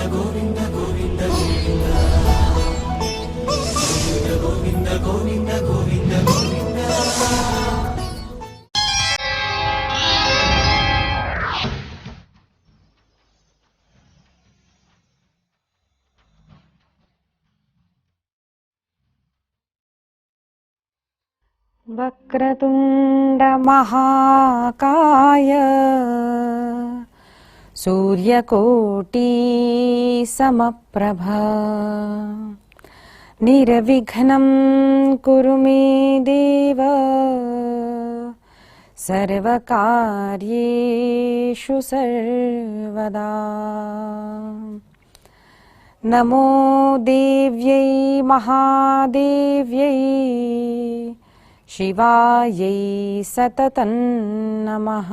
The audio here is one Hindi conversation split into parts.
गोविंद गोविंद गोविंद गोविंद गोविंद गोविंद। वक्रतुंड महाकाय सूर्यकोटि समप्रभा निर्विघ्नं कुरु मे देव सर्वकार्येषु सर्वदा। नमो देव्यै महादेव्यै शिवायै सततं नमः।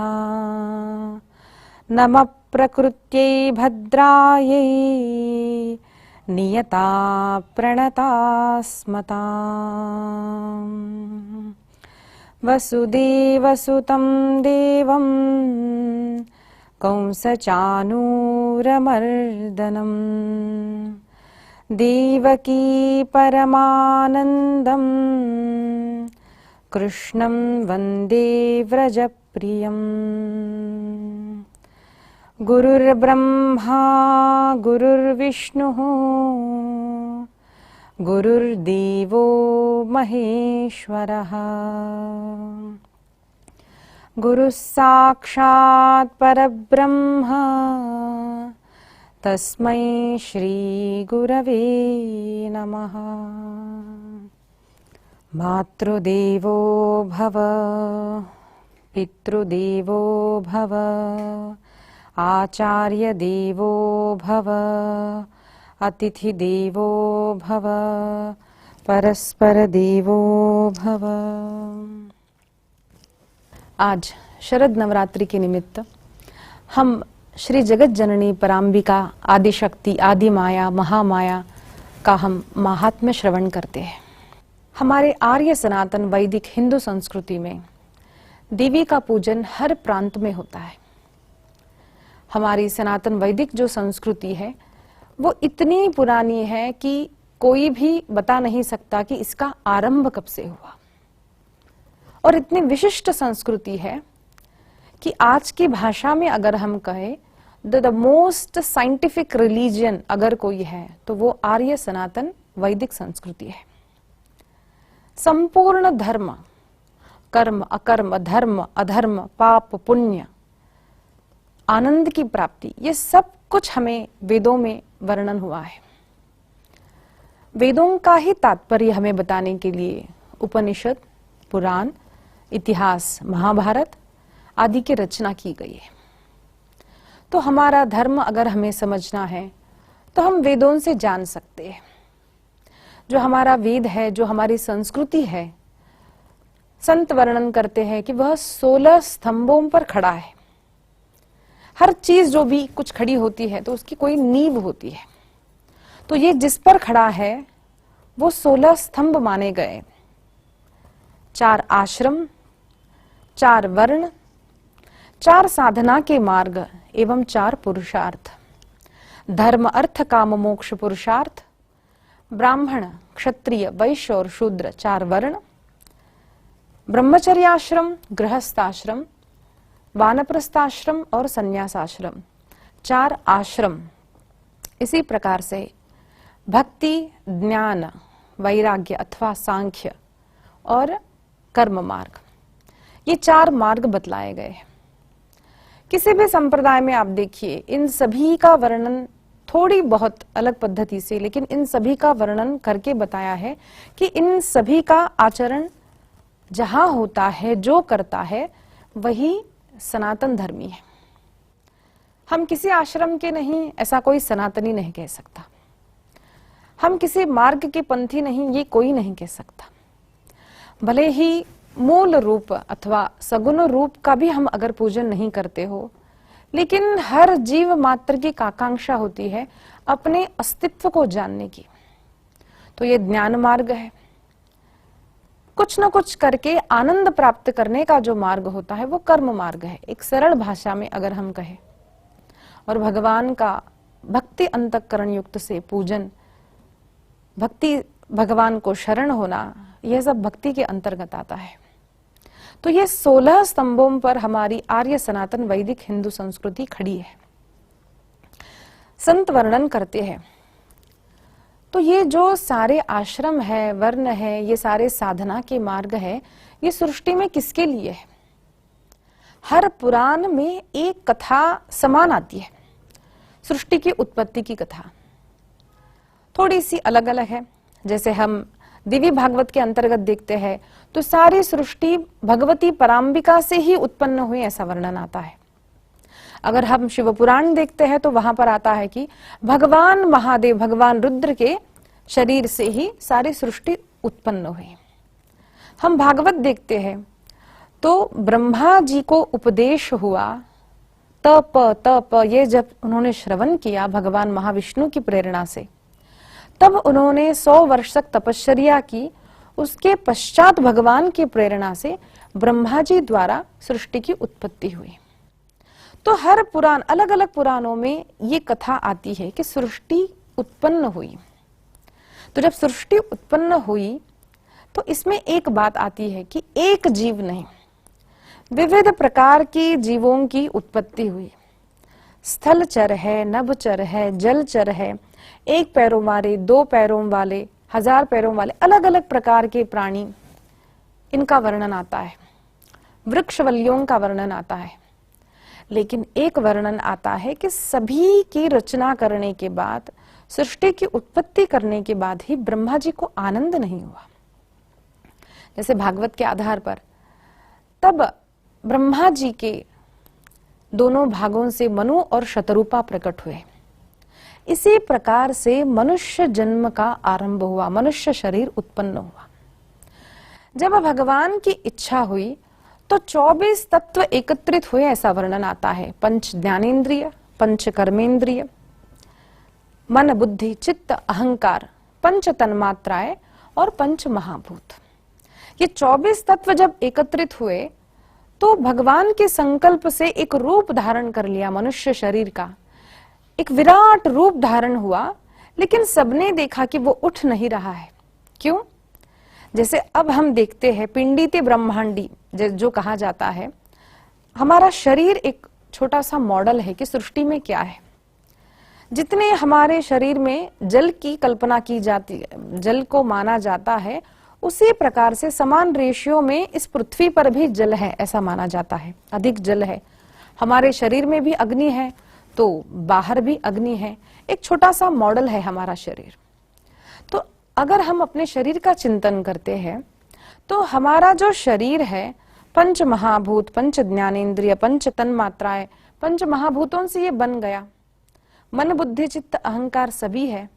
नमः प्रकृत्यै भद्रायै नियता प्रणतास्मताम्। वसुदेवसुतं देवं कंसचाणूरमर्दनं देवकी परमानन्दं कृष्णं वन्दे व्रजप्रियम्। गुरुर्ब्रह्मा गुरुर्विष्णुः गुरुर्देवो महेश्वरः गुरुः साक्षात् परब्रह्म तस्मै श्री गुरवे नमः। मातृदेवो भव पितृदेवो भव आचार्यदेवो भव अतिथिदेवो भव परस्परदेवो भव। आज शरद नवरात्रि के निमित्त हम श्री जगत जननी पराम्बिका आदिशक्ति आदि माया महामाया का हम महात्म्य श्रवण करते हैं। हमारे आर्य सनातन वैदिक हिंदू संस्कृति में देवी का पूजन हर प्रांत में होता है। हमारी सनातन वैदिक जो संस्कृति है वो इतनी पुरानी है कि कोई भी बता नहीं सकता कि इसका आरंभ कब से हुआ, और इतनी विशिष्ट संस्कृति है कि आज की भाषा में अगर हम कहें द मोस्ट साइंटिफिक रिलीजन अगर कोई है तो वो आर्य सनातन वैदिक संस्कृति है। संपूर्ण धर्म, कर्म अकर्म, धर्म अधर्म, पाप पुण्य, आनंद की प्राप्ति, ये सब कुछ हमें वेदों में वर्णन हुआ है। वेदों का ही तात्पर्य हमें बताने के लिए उपनिषद, पुराण, इतिहास, महाभारत आदि की रचना की गई है। तो हमारा धर्म अगर हमें समझना है तो हम वेदों से जान सकते हैं। जो हमारा वेद है, जो हमारी संस्कृति है, संत वर्णन करते हैं कि वह 16 स्तंभों पर खड़ा है। हर चीज जो भी कुछ खड़ी होती है तो उसकी कोई नींव होती है। तो ये जिस पर खड़ा है वो 16 स्तंभ माने गए। 4 आश्रम, 4 वर्ण, 4 साधना के मार्ग एवं 4 पुरुषार्थ। धर्म अर्थ काम मोक्ष पुरुषार्थ, ब्राह्मण क्षत्रिय वैश्य और शूद्र 4 वर्ण, ब्रह्मचर्याश्रम, गृहस्थाश्रम, वानप्रस्थाश्रम और संन्यासाश्रम 4 आश्रम। इसी प्रकार से भक्ति, ज्ञान, वैराग्य अथवा सांख्य और कर्म मार्ग, ये 4 मार्ग बतलाए गए हैं। किसी भी संप्रदाय में आप देखिए इन सभी का वर्णन थोड़ी बहुत अलग पद्धति से, लेकिन इन सभी का वर्णन करके बताया है कि इन सभी का आचरण जहां होता है, जो करता है वही सनातन धर्मी है। हम किसी आश्रम के नहीं, ऐसा कोई सनातनी नहीं कह सकता। हम किसी मार्ग के पंथी नहीं, ये कोई नहीं कह सकता। भले ही मूल रूप अथवा सगुण रूप का भी हम अगर पूजन नहीं करते हो, लेकिन हर जीव मात्र की आकांक्षा होती है अपने अस्तित्व को जानने की। तो ये ज्ञान मार्ग है। कुछ न कुछ करके आनंद प्राप्त करने का जो मार्ग होता है वो कर्म मार्ग है, एक सरल भाषा में अगर हम कहें। और भगवान का भक्ति अंतःकरण युक्त से पूजन, भक्ति भगवान को शरण होना, यह सब भक्ति के अंतर्गत आता है। तो ये 16 स्तंभों पर हमारी आर्य सनातन वैदिक हिंदू संस्कृति खड़ी है। संत वर्णन करते हैं। तो ये जो सारे आश्रम है, वर्ण है, ये सारे साधना के मार्ग है, ये सृष्टि में किसके लिए है? हर पुराण में एक कथा समान आती है, सृष्टि की उत्पत्ति की कथा। थोड़ी सी अलग अलग है। जैसे हम दिव्य भागवत के अंतर्गत देखते हैं तो सारी सृष्टि भगवती पराम्बिका से ही उत्पन्न हुई, ऐसा वर्णन आता है। अगर हम शिव पुराण देखते हैं तो वहां पर आता है कि भगवान महादेव, भगवान रुद्र के शरीर से ही सारी सृष्टि उत्पन्न हुई। हम भागवत देखते हैं तो ब्रह्मा जी को उपदेश हुआ, तप तप, ये जब उन्होंने श्रवण किया भगवान महाविष्णु की प्रेरणा से, तब उन्होंने 100 वर्ष तक तपश्चर्या की। उसके पश्चात भगवान की प्रेरणा से ब्रह्मा जी द्वारा सृष्टि की उत्पत्ति हुई। तो हर पुराण, अलग अलग पुराणों में ये कथा आती है कि सृष्टि उत्पन्न हुई। तो जब सृष्टि उत्पन्न हुई तो इसमें एक बात आती है कि एक जीव नहीं, विविध प्रकार की जीवों की उत्पत्ति हुई। स्थल चर है, नभचर है, जलचर है, एक पैरों वाले, 2 पैरों वाले, 1000 पैरों वाले, अलग अलग प्रकार के प्राणी, इनका वर्णन आता है। वृक्षवल्लियों का वर्णन आता है। लेकिन एक वर्णन आता है कि सभी की रचना करने के बाद, सृष्टि की उत्पत्ति करने के बाद ही ब्रह्मा जी को आनंद नहीं हुआ। जैसे भागवत के आधार पर तब ब्रह्मा जी के दोनों भागों से मनु और शतरूपा प्रकट हुए। इसी प्रकार से मनुष्य जन्म का आरंभ हुआ, मनुष्य शरीर उत्पन्न हुआ। जब भगवान की इच्छा हुई तो 24 तत्व एकत्रित हुए, ऐसा वर्णन आता है। पंच ज्ञानेन्द्रिय, पंच कर्मेंद्रिय, मन बुद्धि चित्त अहंकार, पंच तन्मात्राएं और पंच महाभूत। ये 24 तत्व जब एकत्रित हुए तो भगवान के संकल्प से एक रूप धारण कर लिया, मनुष्य शरीर का एक विराट रूप धारण हुआ। लेकिन सबने देखा कि वो उठ नहीं रहा है। क्यों? जैसे अब हम देखते हैं पिंडिते ब्रह्मांडी जो कहा जाता है, हमारा शरीर एक छोटा सा मॉडल है कि सृष्टि में क्या है। जितने हमारे शरीर में जल की कल्पना की जाती है, जल को माना जाता है, उसी प्रकार से समान रेशियो में इस पृथ्वी पर भी जल है, ऐसा माना जाता है। अधिक जल है। हमारे शरीर में भी अग्नि है तो बाहर भी अग्नि है। एक छोटा सा मॉडल है हमारा शरीर। तो अगर हम अपने शरीर का चिंतन करते हैं तो हमारा जो शरीर है, पंच महाभूत, पंच ज्ञानेन्द्रिय, पंच तन्मात्राएं, पंच महाभूतों से ये बन गया। मन बुद्धि चित्त अहंकार सभी है।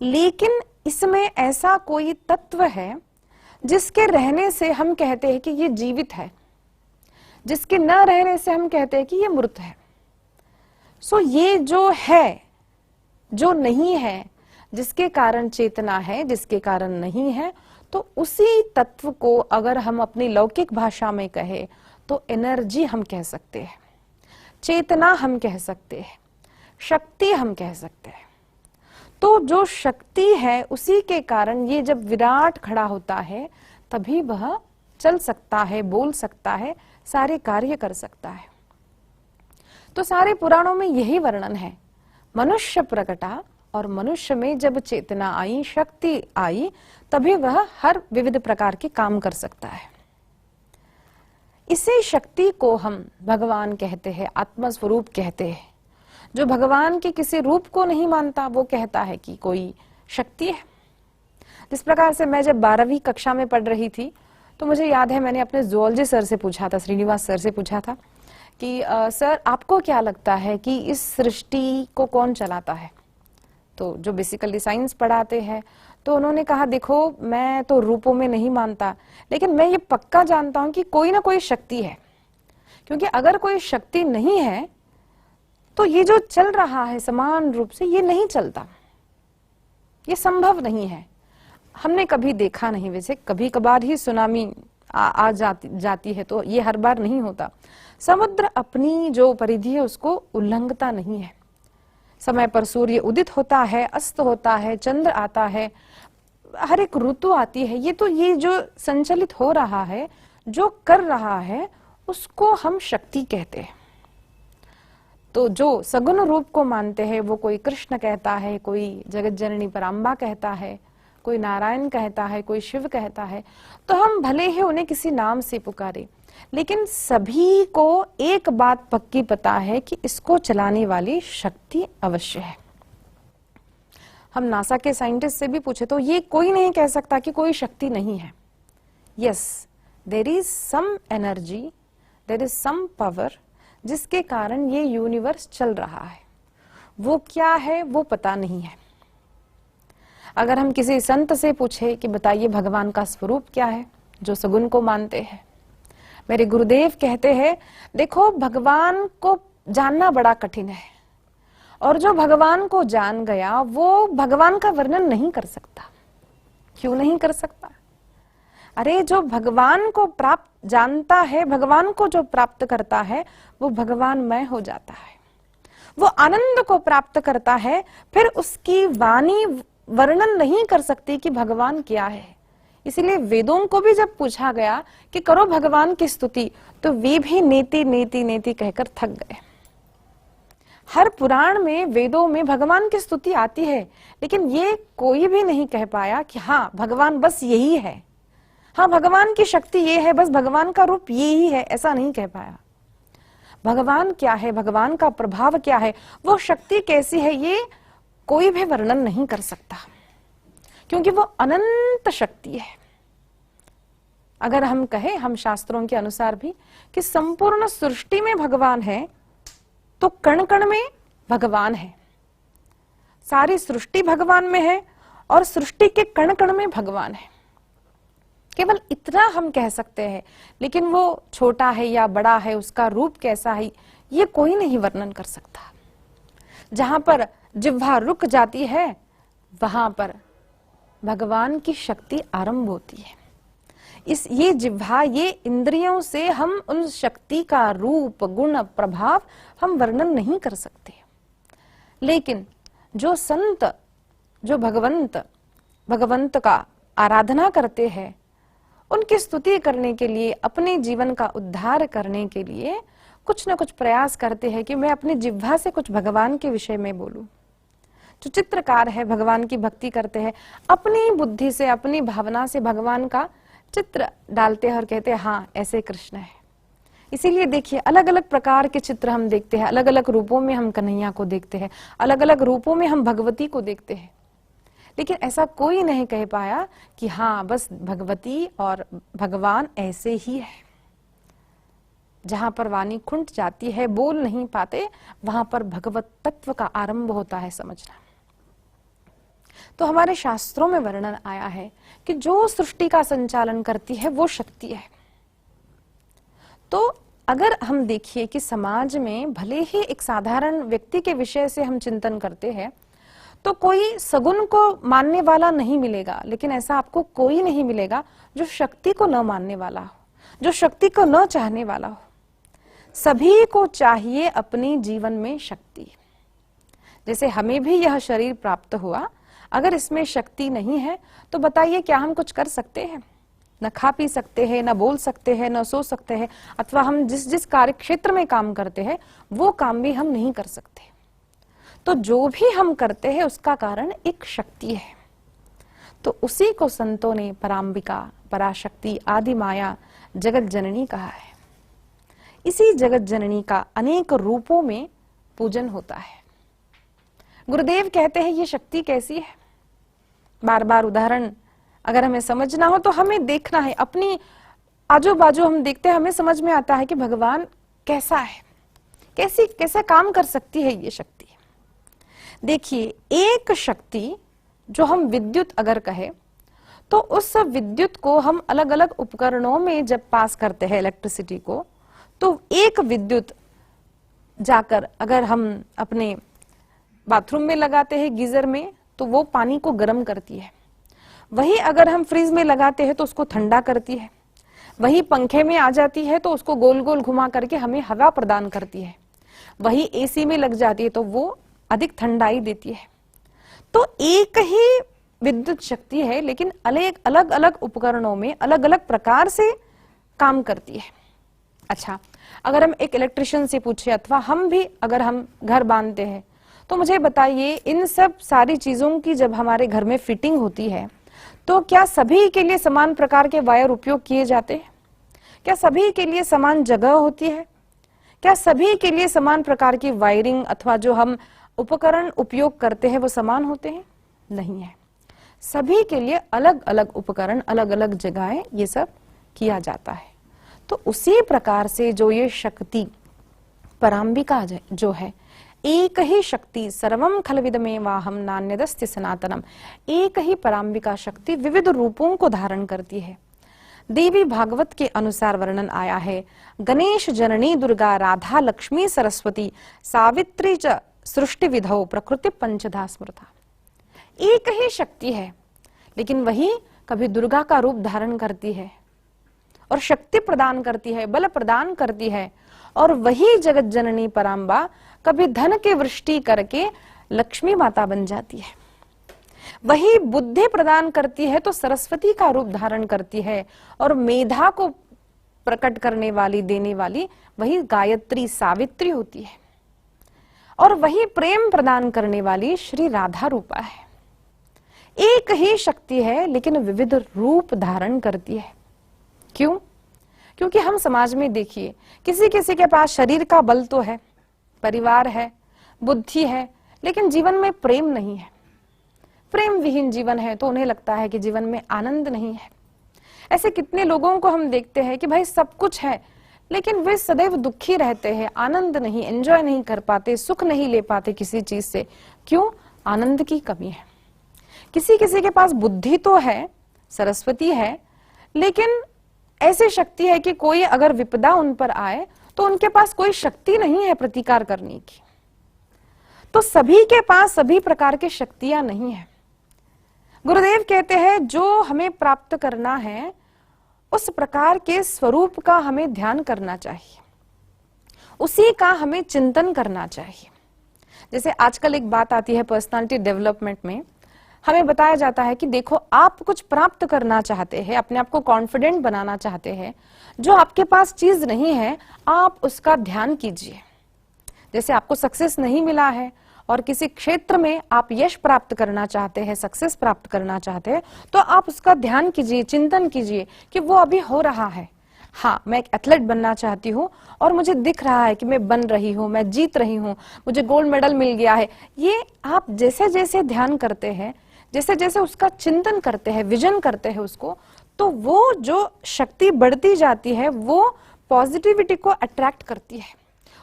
लेकिन इसमें ऐसा कोई तत्व है जिसके रहने से हम कहते हैं कि ये जीवित है, जिसके न रहने से हम कहते हैं कि ये मृत है। सो ये जो है, जो नहीं है, जिसके कारण चेतना है, जिसके कारण नहीं है, तो उसी तत्व को अगर हम अपनी लौकिक भाषा में कहें तो एनर्जी हम कह सकते हैं, चेतना हम कह सकते हैं, शक्ति हम कह सकते हैं। तो जो शक्ति है उसी के कारण ये जब विराट खड़ा होता है तभी वह चल सकता है, बोल सकता है, सारे कार्य कर सकता है। तो सारे पुराणों में यही वर्णन है। मनुष्य प्रकटा और मनुष्य में जब चेतना आई, शक्ति आई, तभी वह हर विविध प्रकार के काम कर सकता है। इसी शक्ति को हम भगवान कहते हैं, आत्मा स्वरूप कहते हैं। जो भगवान के किसी रूप को नहीं मानता वो कहता है कि कोई शक्ति है। जिस प्रकार से मैं जब 12वीं कक्षा में पढ़ रही थी तो मुझे याद है मैंने अपने जूलॉजी सर से पूछा था, श्रीनिवास सर से पूछा था कि सर आपको क्या लगता है कि इस सृष्टि को कौन चलाता है। तो जो बेसिकली साइंस पढ़ाते हैं तो उन्होंने कहा देखो मैं तो रूपों में नहीं मानता, लेकिन मैं ये पक्का जानता हूं कि कोई ना कोई शक्ति है। क्योंकि अगर कोई शक्ति नहीं है तो ये जो चल रहा है समान रूप से ये नहीं चलता, ये संभव नहीं है। हमने कभी देखा नहीं, वैसे कभी कभार ही सुनामी आ जाती है तो ये हर बार नहीं होता। समुद्र अपनी जो परिधि है उसको उल्लंघता नहीं है। समय पर सूर्य उदित होता है, अस्त होता है, चंद्र आता है, हर एक ऋतु आती है। ये जो संचलित हो रहा है, जो कर रहा है, उसको हम शक्ति कहते हैं। तो जो सगुण रूप को मानते हैं वो कोई कृष्ण कहता है, कोई जगत जननी पराम्बा कहता है, कोई नारायण कहता है, कोई शिव कहता है। तो हम भले ही उन्हें किसी नाम से पुकारे, लेकिन सभी को एक बात पक्की पता है कि इसको चलाने वाली शक्ति अवश्य है। हम नासा के साइंटिस्ट से भी पूछे तो ये कोई नहीं कह सकता कि कोई शक्ति नहीं है। Yes, there is some energy, there is some power जिसके कारण ये यूनिवर्स चल रहा है। वो क्या है वो पता नहीं है। अगर हम किसी संत से पूछे कि बताइए भगवान का स्वरूप क्या है, जो सगुण को मानते हैं, मेरे गुरुदेव कहते हैं देखो भगवान को जानना बड़ा कठिन है, और जो भगवान को जान गया वो भगवान का वर्णन नहीं कर सकता। क्यों नहीं कर सकता? अरे जो भगवान को प्राप्त जानता है, भगवान को जो प्राप्त करता है, वो भगवानमय हो जाता है। वो आनंद को प्राप्त करता है, फिर उसकी वाणी वर्णन नहीं कर सकती कि भगवान क्या है। इसीलिए वेदों को भी जब पूछा गया कि करो भगवान की स्तुति, तो वे भी नेति नेति नेति कहकर थक गए। हर पुराण में, वेदों में भगवान की स्तुति आती है, लेकिन ये कोई भी नहीं कह पाया कि हाँ भगवान बस यही है, हाँ भगवान की शक्ति ये है, बस भगवान का रूप ये ही है, ऐसा नहीं कह पाया। भगवान क्या है, भगवान का प्रभाव क्या है, वो शक्ति कैसी है, ये कोई भी वर्णन नहीं कर सकता, क्योंकि वो अनंत शक्ति है। अगर हम कहें, हम शास्त्रों के अनुसार भी, कि संपूर्ण सृष्टि में भगवान है, तो कण कण में भगवान है। सारी सृष्टि भगवान में है और सृष्टि के कण कण में भगवान है। केवल इतना हम कह सकते हैं, लेकिन वो छोटा है या बड़ा है, उसका रूप कैसा है, ये कोई नहीं वर्णन कर सकता। जहां पर जिह्वा रुक जाती है, वहां पर भगवान की शक्ति आरंभ होती है। ये जिह्वा, ये इंद्रियों से हम उन शक्ति का रूप, गुण, प्रभाव हम वर्णन नहीं कर सकते। लेकिन जो संत, जो भगवंत का आराधना करते हैं, उनकी स्तुति करने के लिए, अपने जीवन का उद्धार करने के लिए कुछ न कुछ प्रयास करते हैं कि मैं अपनी जिह्वा से कुछ भगवान के विषय में बोलूं। जो चित्रकार है, भगवान की भक्ति करते हैं, अपनी बुद्धि से, अपनी भावना से भगवान का चित्र डालते हैं और कहते हैं हाँ ऐसे कृष्ण है। इसीलिए देखिए, अलग अलग प्रकार के चित्र हम देखते हैं, अलग अलग रूपों में हम कन्हैया को देखते हैं, अलग अलग रूपों में हम भगवती को देखते हैं, लेकिन ऐसा कोई नहीं कह पाया कि हाँ बस भगवती और भगवान ऐसे ही है। जहां पर वाणी खुंट जाती है, बोल नहीं पाते, वहां पर भगवत तत्व का आरंभ होता है समझना। तो हमारे शास्त्रों में वर्णन आया है कि जो सृष्टि का संचालन करती है वो शक्ति है। तो अगर हम देखिए कि समाज में भले ही एक साधारण व्यक्ति के विषय से हम चिंतन करते हैं, तो कोई सगुण को मानने वाला नहीं मिलेगा, लेकिन ऐसा आपको कोई नहीं मिलेगा जो शक्ति को न मानने वाला हो, जो शक्ति को न चाहने वाला हो। सभी को चाहिए अपने जीवन में शक्ति। जैसे हमें भी यह शरीर प्राप्त हुआ, अगर इसमें शक्ति नहीं है तो बताइए क्या हम कुछ कर सकते हैं? न खा पी सकते हैं, न बोल सकते हैं, न सो सकते हैं, अथवा हम जिस जिस कार्य क्षेत्र में काम करते हैं वो काम भी हम नहीं कर सकते। तो जो भी हम करते हैं उसका कारण एक शक्ति है। तो उसी को संतों ने पराम्बिका, पराशक्ति, आदि माया, जगत जननी कहा है। इसी जगत जननी का अनेक रूपों में पूजन होता है। गुरुदेव कहते हैं ये शक्ति कैसी है। बार बार उदाहरण अगर हमें समझना हो तो हमें देखना है, अपनी आजू बाजू हम देखते हैं, हमें समझ में आता है कि भगवान कैसा है, कैसे काम कर सकती है ये शक्ति। देखिए, एक शक्ति जो हम विद्युत अगर कहे, तो उस विद्युत को हम अलग अलग उपकरणों में जब पास करते हैं इलेक्ट्रिसिटी को, तो एक विद्युत जाकर अगर हम अपने बाथरूम में लगाते हैं गीजर में, तो वो पानी को गर्म करती है। वही अगर हम फ्रिज में लगाते हैं तो उसको ठंडा करती है। वही पंखे में आ जाती है तो उसको गोल गोल घुमा करके हमें हवा प्रदान करती है। वही एसी में लग जाती है तो वो अधिक ठंडाई देती है। तो एक ही विद्युत शक्ति है, लेकिन अलग अलग उपकरणों में अलग अलग प्रकार से काम करती है। अच्छा, अगर हम एक इलेक्ट्रिशियन से पूछे अथवा हम भी अगर हम घर बांधते हैं, तो मुझे बताइए इन सब सारी चीजों की जब हमारे घर में फिटिंग होती है तो क्या सभी के लिए समान प्रकार के वायर उपयोग किए जाते हैं? क्या सभी के लिए समान जगह होती है? क्या सभी के लिए समान प्रकार की वायरिंग अथवा जो हम उपकरण उपयोग करते हैं वो समान होते हैं? नहीं है। सभी के लिए अलग अलग उपकरण, अलग अलग जगहें ये सब किया जाता है। तो उसी प्रकार से जो ये शक्ति पराम्बिका जो है, एक ही शक्ति, सर्वम खलविदमेवाहम नान्यदस्ति सनातनम, एक ही पराम्बिका शक्ति विविध रूपों को धारण करती है। देवी भागवत के अनुसार वर्णन आया है, गणेश जननी दुर्गा राधा लक्ष्मी सरस्वती सावित्री च सृष्टि विधौ प्रकृति पंचधा स्मृता। एक ही शक्ति है, लेकिन वही कभी दुर्गा का रूप धारण करती है और शक्ति प्रदान करती है, बल प्रदान करती है, और वही जगत जननी पराम्बा कभी धन की वृष्टि करके लक्ष्मी माता बन जाती है। वही बुद्धि प्रदान करती है तो सरस्वती का रूप धारण करती है, और मेधा को प्रकट करने वाली, देने वाली वही गायत्री सावित्री होती है, और वही प्रेम प्रदान करने वाली श्री राधा रूपा है। एक ही शक्ति है लेकिन विविध रूप धारण करती है। क्यों? क्योंकि हम समाज में देखिए, किसी किसी के पास शरीर का बल तो है, परिवार है, बुद्धि है, लेकिन जीवन में प्रेम नहीं है। प्रेम विहीन जीवन है तो उन्हें लगता है कि जीवन में आनंद नहीं है। ऐसे कितने लोगों को हम देखते हैं कि भाई सब कुछ है लेकिन वे सदैव दुखी रहते हैं, आनंद नहीं, एंजॉय नहीं कर पाते, सुख नहीं ले पाते किसी चीज से। क्यों? आनंद की कमी है। किसी किसी के पास बुद्धि तो है, सरस्वती है, लेकिन ऐसी शक्ति है कि कोई अगर विपदा उन पर आए तो उनके पास कोई शक्ति नहीं है प्रतिकार करने की। तो सभी के पास सभी प्रकार की शक्तियां नहीं है। गुरुदेव कहते हैं जो हमें प्राप्त करना है उस प्रकार के स्वरूप का हमें ध्यान करना चाहिए, उसी का हमें चिंतन करना चाहिए। जैसे आजकल एक बात आती है पर्सनालिटी डेवलपमेंट में, हमें बताया जाता है कि देखो आप कुछ प्राप्त करना चाहते हैं, अपने आप को कॉन्फिडेंट बनाना चाहते हैं, जो आपके पास चीज नहीं है आप उसका ध्यान कीजिए। जैसे आपको सक्सेस नहीं मिला है और किसी क्षेत्र में आप यश प्राप्त करना चाहते हैं, सक्सेस प्राप्त करना चाहते हैं, तो आप उसका ध्यान कीजिए, चिंतन कीजिए कि वो अभी हो रहा है। हाँ, मैं एक एथलीट बनना चाहती हूँ और मुझे दिख रहा है कि मैं बन रही हूँ, मैं जीत रही हूँ, मुझे गोल्ड मेडल मिल गया है। ये आप जैसे जैसे ध्यान करते हैं, जैसे जैसे उसका चिंतन करते हैं, विजन करते हैं उसको, तो वो जो शक्ति बढ़ती जाती है वो पॉजिटिविटी को अट्रैक्ट करती है,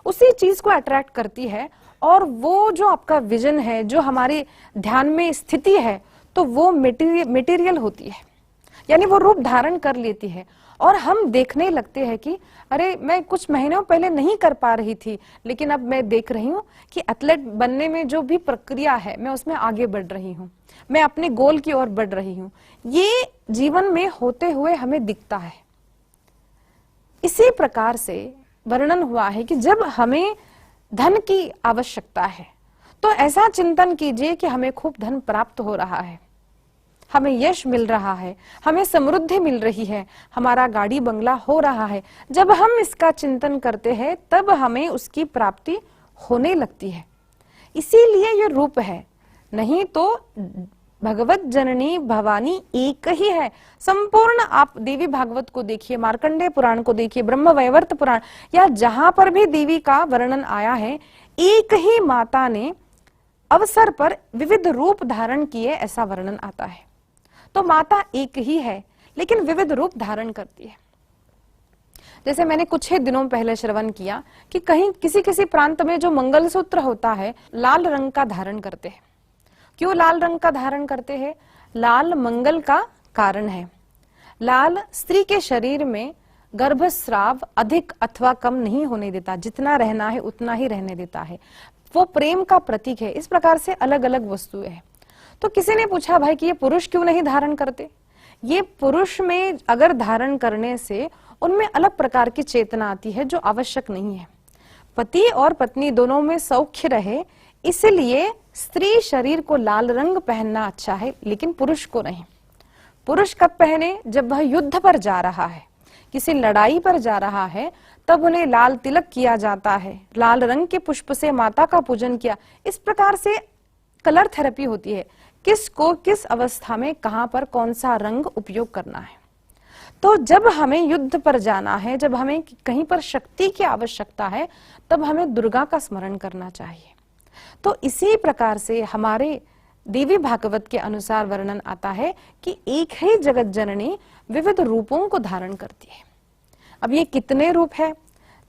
उसी चीज को अट्रैक्ट करती है, और वो जो आपका विजन है, जो हमारे ध्यान में स्थिति है, तो वो मटेरियल होती है, यानी वो रूप धारण कर लेती है। और हम देखने लगते हैं कि अरे मैं कुछ महीनों पहले नहीं कर पा रही थी, लेकिन अब मैं देख रही हूँ कि एथलीट बनने में जो भी प्रक्रिया है मैं उसमें आगे बढ़ रही हूँ, मैं अपने गोल की ओर बढ़ रही हूँ। ये जीवन में होते हुए हमें दिखता है। इसी प्रकार से वर्णन हुआ है कि जब हमें धन की आवश्यकता है तो ऐसा चिंतन कीजिए कि हमें खूब धन प्राप्त हो रहा है, हमें यश मिल रहा है, हमें समृद्धि मिल रही है, हमारा गाड़ी बंगला हो रहा है। जब हम इसका चिंतन करते हैं तब हमें उसकी प्राप्ति होने लगती है। इसीलिए ये रूप है, नहीं तो भगवत जननी भवानी एक ही है। संपूर्ण आप देवी भागवत को देखिए, मार्कंडेय पुराण को देखिए, ब्रह्म वैवर्त पुराण, या जहां पर भी देवी का वर्णन आया है, एक ही माता ने अवसर पर विविध रूप धारण किए, ऐसा वर्णन आता है। तो माता एक ही है लेकिन विविध रूप धारण करती है। जैसे मैंने कुछ ही दिनों पहले श्रवण किया कि कहीं किसी किसी प्रांत में जो मंगलसूत्र होता है लाल रंग का धारण करते हैं। क्यों लाल रंग का धारण करते हैं? लाल मंगल का कारण है। लाल स्त्री के शरीर में गर्भस्राव अधिक अथवा कम नहीं होने देता, जितना रहना है उतना ही रहने देता है, वो प्रेम का प्रतीक है। इस प्रकार से अलग अलग वस्तुएं हैं। तो किसी ने पूछा भाई कि ये पुरुष क्यों नहीं धारण करते? ये पुरुष में अगर धारण करने से उनमें अलग प्रकार की चेतना आती है जो आवश्यक नहीं है। पति और पत्नी दोनों में सौख्य रहे, इसलिए स्त्री शरीर को लाल रंग पहनना अच्छा है, लेकिन पुरुष को नहीं। पुरुष कब पहने? जब वह युद्ध पर जा रहा है, किसी लड़ाई पर जा रहा है, तब उन्हें लाल तिलक किया जाता है, लाल रंग के पुष्प से माता का पूजन किया। इस प्रकार से कलर थेरेपी होती है, किसको किस अवस्था में कहां पर कौन सा रंग उपयोग करना है। तो जब हमें युद्ध पर जाना है, जब हमें कहीं पर शक्ति की आवश्यकता है, तब हमें दुर्गा का स्मरण करना चाहिए। तो इसी प्रकार से हमारे देवी भागवत के अनुसार वर्णन आता है कि एक ही जगत जननी विविध रूपों को धारण करती है। अब ये कितने रूप है?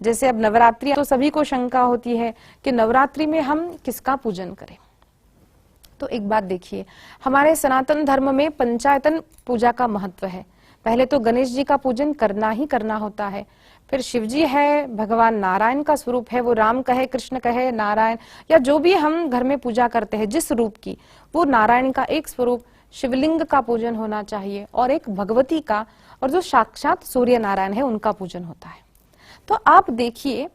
जैसे अब नवरात्रि, तो सभी को शंका होती है कि नवरात्रि में हम किसका पूजन करें। तो एक बात देखिए, हमारे सनातन धर्म में पंचायतन पूजा का महत्व है। पहले तो गणेश जी का पूजन करना ही करना होता है, फिर शिव जी है, भगवान नारायण का स्वरूप है, वो राम कहे, कृष्ण कहे, नारायण या जो भी हम घर में पूजा करते हैं जिस रूप की, वो नारायण का एक स्वरूप, शिवलिंग का पूजन होना चाहिए, और एक भगवती का, और जो साक्षात सूर्य नारायण है उनका पूजन होता है। तो आप देखिए,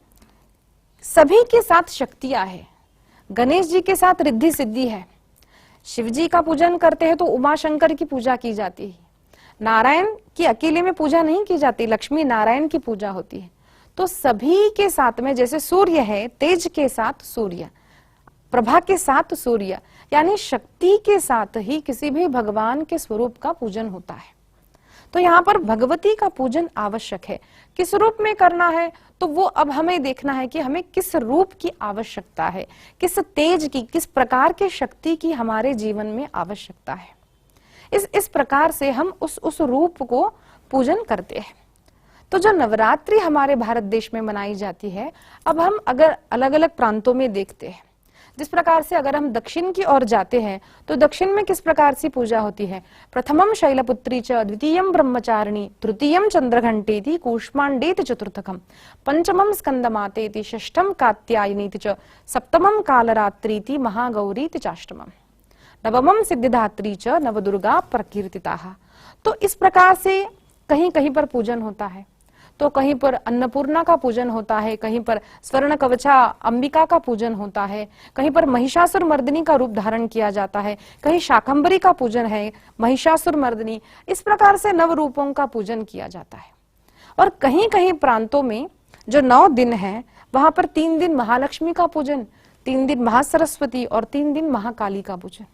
सभी के साथ शक्तियां है। गणेश जी के साथ रिद्धि सिद्धि है, शिव जी का पूजन करते हैं तो उमा शंकर की पूजा की जाती है, नारायण की अकेले में पूजा नहीं की जाती, लक्ष्मी नारायण की पूजा होती है। तो सभी के साथ में, जैसे सूर्य है, तेज के साथ सूर्य, प्रभा के साथ सूर्य, यानी शक्ति के साथ ही किसी भी भगवान के स्वरूप का पूजन होता है। तो यहाँ पर भगवती का पूजन आवश्यक है। किस रूप में करना है, तो वो अब हमें देखना है कि हमें किस रूप की आवश्यकता है, किस तेज की, किस प्रकार के शक्ति की हमारे जीवन में आवश्यकता है। इस प्रकार से हम उस रूप को पूजन करते हैं। तो जो नवरात्रि हमारे भारत देश में मनाई जाती है, अब हम अगर अलग अलग प्रांतों में देखते हैं, जिस प्रकार से अगर हम दक्षिण की ओर जाते हैं तो दक्षिण में किस प्रकार से पूजा होती है। प्रथमम शैलपुत्री च, द्वितीयम ब्रह्मचारिणी, तृतीयम चंद्रघंटेति, कूष्मांडेति चतुर्थकम, पंचमम स्कंदमातेति, षष्ठम कात्यायनीति च, सप्तमम कालरात्रीति, महागौरीति चाष्टमम, नवमम सिद्धिदात्री च, नवदुर्गा प्रकीर्तिताः। तो इस प्रकार से कहीं कहीं पर पूजन होता है, तो कहीं पर अन्नपूर्णा का पूजन होता है, कहीं पर स्वर्ण कवचा अंबिका का पूजन होता है, कहीं पर महिषासुर मर्दिनी का रूप धारण किया जाता है, कहीं शाकंभरी का पूजन है, महिषासुर मर्दिनी, इस प्रकार से नव रूपों का पूजन किया जाता है। और कहीं कहीं प्रांतों में जो 9 दिन है, वहां पर 3 दिन महालक्ष्मी का पूजन, 3 दिन महासरस्वती और 3 दिन महाकाली का पूजन।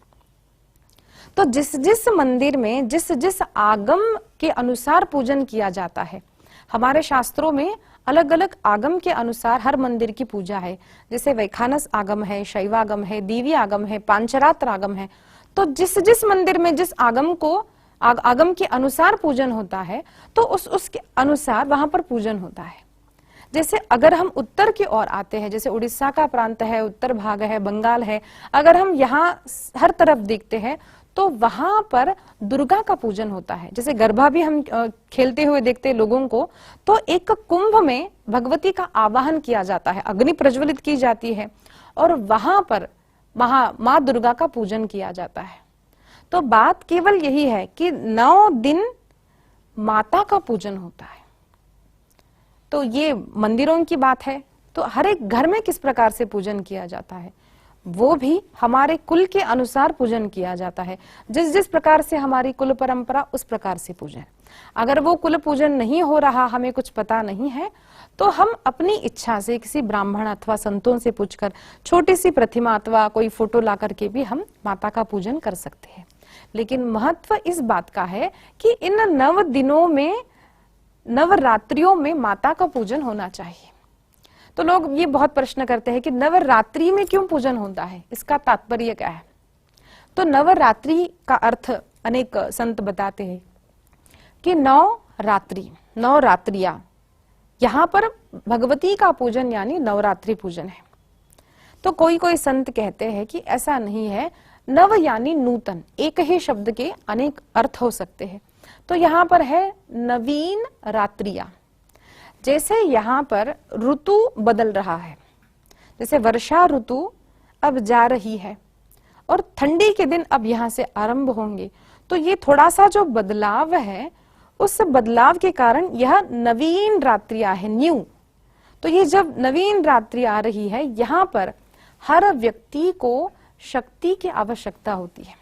तो जिस जिस मंदिर में जिस जिस आगम के अनुसार पूजन किया जाता है, हमारे शास्त्रों में अलग अलग आगम के अनुसार हर मंदिर की पूजा है। जैसे वैखानस आगम है, शैवागम है, देवी आगम है, पांचरात्र आगम है। तो जिस जिस मंदिर में जिस आगम को आगम के अनुसार पूजन होता है, तो उसके अनुसार वहां पर पूजन होता है। जैसे अगर हम उत्तर की ओर आते हैं, जैसे उड़ीसा का प्रांत है, उत्तर भाग है, बंगाल है, अगर हम यहाँ हर तरफ देखते हैं तो वहां पर दुर्गा का पूजन होता है। जैसे गरबा भी हम खेलते हुए देखते हैं लोगों को, तो एक कुंभ में भगवती का आवाहन किया जाता है, अग्नि प्रज्वलित की जाती है और वहां पर माँ दुर्गा का पूजन किया जाता है। तो बात केवल यही है कि 9 दिन माता का पूजन होता है। तो ये मंदिरों की बात है। तो हर एक घर में किस प्रकार से पूजन किया जाता है, वो भी हमारे कुल के अनुसार पूजन किया जाता है। जिस जिस प्रकार से हमारी कुल परंपरा, उस प्रकार से पूजन। अगर वो कुल पूजन नहीं हो रहा, हमें कुछ पता नहीं है, तो हम अपनी इच्छा से किसी ब्राह्मण अथवा संतों से पूछकर छोटी सी प्रतिमा अथवा कोई फोटो ला करके भी हम माता का पूजन कर सकते हैं। लेकिन महत्व इस बात का है कि इन 9 दिनों में, नवरात्रियों में माता का पूजन होना चाहिए। तो लोग ये बहुत प्रश्न करते हैं कि नवरात्रि में क्यों पूजन होता है, इसका तात्पर्य क्या है। तो नवरात्रि का अर्थ अनेक संत बताते हैं कि 9 रात्रियां, यहाँ पर भगवती का पूजन यानी नवरात्रि पूजन है। तो कोई कोई संत कहते हैं कि ऐसा नहीं है, नव यानी नूतन, एक ही शब्द के अनेक अर्थ हो सकते हैं। तो यहाँ पर है नवीन रात्रियां। जैसे यहाँ पर ऋतु बदल रहा है, जैसे वर्षा ऋतु अब जा रही है और ठंडी के दिन अब यहाँ से आरंभ होंगे, तो ये थोड़ा सा जो बदलाव है, उस बदलाव के कारण यह नवीन रात्रियां है, न्यू। तो ये जब नवीन रात्रि आ रही है, यहाँ पर हर व्यक्ति को शक्ति की आवश्यकता होती है।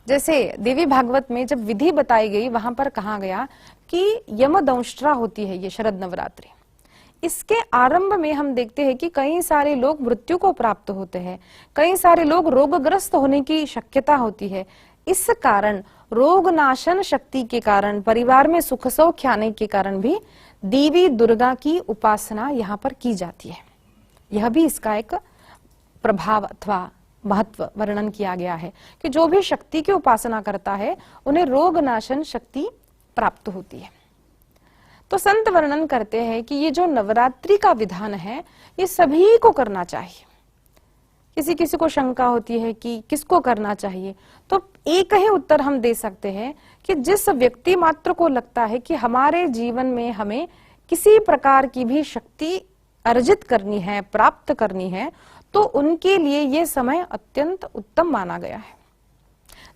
जैसे देवी भागवत में जब विधि बताई गई, वहां पर कहा गया कि यमदंष्ट्रा होती है ये शरद नवरात्रि। इसके आरंभ में हम देखते हैं कि कई सारे लोग मृत्यु को प्राप्त होते हैं, कई सारे लोग रोगग्रस्त होने की शक्यता होती है। इस कारण रोग नाशन शक्ति के कारण, परिवार में सुख सौख्य आने के कारण भी देवी दुर्गा की उपासना यहाँ पर की जाती है। यह भी इसका एक प्रभाव अथवा महत्व वर्णन किया गया है कि जो भी शक्ति की उपासना करता है उन्हें रोग नाशन शक्ति प्राप्त होती है। तो संत वर्णन करते हैं कि ये जो नवरात्रि का विधान है ये सभी को करना चाहिए। किसी किसी को शंका होती है कि किसको करना चाहिए, तो एक ही उत्तर हम दे सकते हैं कि जिस व्यक्ति मात्र को लगता है कि हमारे जीवन में हमें किसी प्रकार की भी शक्ति अर्जित करनी है, प्राप्त करनी है, तो उनके लिए ये समय अत्यंत उत्तम माना गया है।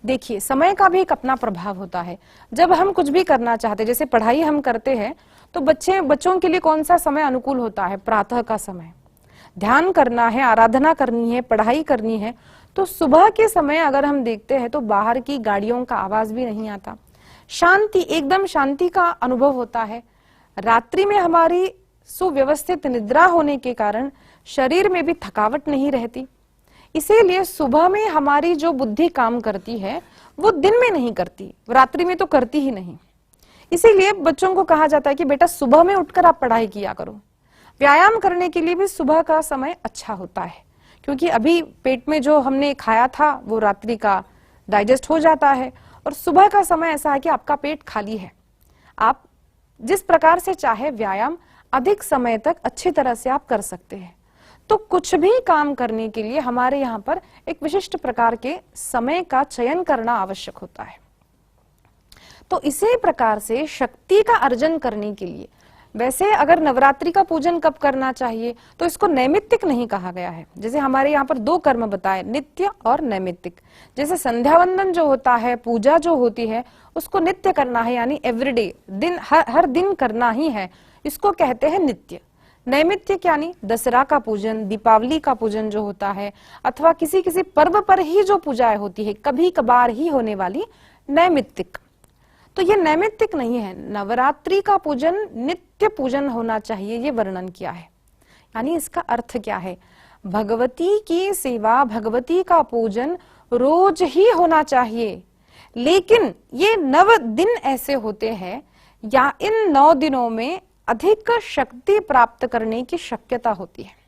देखिए, समय का भी एक अपना प्रभाव होता है। जब हम कुछ भी करना चाहते हैं, जैसे पढ़ाई हम करते हैं, तो बच्चों के लिए कौन सा समय अनुकूल होता है? प्रातः का समय। ध्यान करना है, आराधना करनी है, पढ़ाई करनी है, तो सुबह के समय अगर हम देखते हैं तो बाहर की गाड़ियों का आवाज भी नहीं आता, शांति, एकदम शांति का अनुभव होता है। रात्रि में हमारी सुव्यवस्थित निद्रा होने के कारण शरीर में भी थकावट नहीं रहती। इसीलिए सुबह में हमारी जो बुद्धि काम करती है वो दिन में नहीं करती, रात्रि में तो करती ही नहीं। इसीलिए बच्चों को कहा जाता है कि बेटा सुबह में उठकर आप पढ़ाई किया करो। व्यायाम करने के लिए भी सुबह का समय अच्छा होता है, क्योंकि अभी पेट में जो हमने खाया था वो रात्रि का डाइजेस्ट हो जाता है, और सुबह का समय ऐसा है कि आपका पेट खाली है। आप जिस प्रकार से चाहे व्यायाम अधिक समय तक अच्छी तरह से आप कर सकते हैं। तो कुछ भी काम करने के लिए हमारे यहाँ पर एक विशिष्ट प्रकार के समय का चयन करना आवश्यक होता है। तो इसी प्रकार से शक्ति का अर्जन करने के लिए, वैसे अगर नवरात्रि का पूजन कब करना चाहिए, तो इसको नैमित्तिक नहीं कहा गया है। जैसे हमारे यहाँ पर दो कर्म बताए, नित्य और नैमित्तिक। जैसे संध्या वंदन जो होता है, पूजा जो होती है, उसको नित्य करना है, यानी एवरीडे, दिन हर दिन करना ही है, इसको कहते हैं नित्य। नैमित्तिक यानी दशहरा का पूजन, दीपावली का पूजन जो होता है, अथवा किसी किसी पर्व पर ही जो पूजाएं होती है, कभी कभार ही होने वाली, नैमित्तिक। तो ये नैमित्तिक नहीं है। नवरात्रि का पूजन नित्य पूजन होना चाहिए, ये वर्णन किया है। यानी इसका अर्थ क्या है? भगवती की सेवा, भगवती का पूजन रोज ही होना चाहिए। लेकिन ये 9 दिन ऐसे होते हैं या इन 9 दिनों में अधिक शक्ति प्राप्त करने की शक्यता होती है।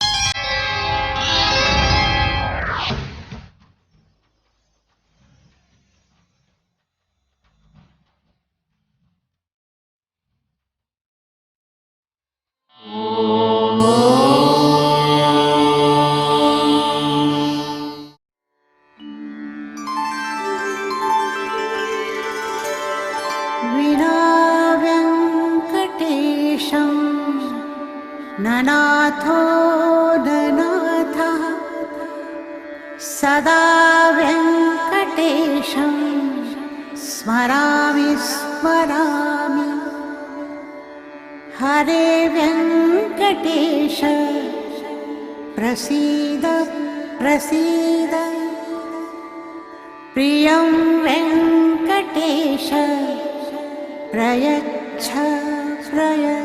ननाथो ननाथः सदा वेङ्कटेशं स्मरामि स्मरामि। हरे वेङ्कटेश प्रसीद प्रसीद। प्रियं वेङ्कटेश प्रयच्छ प्रयच्छ।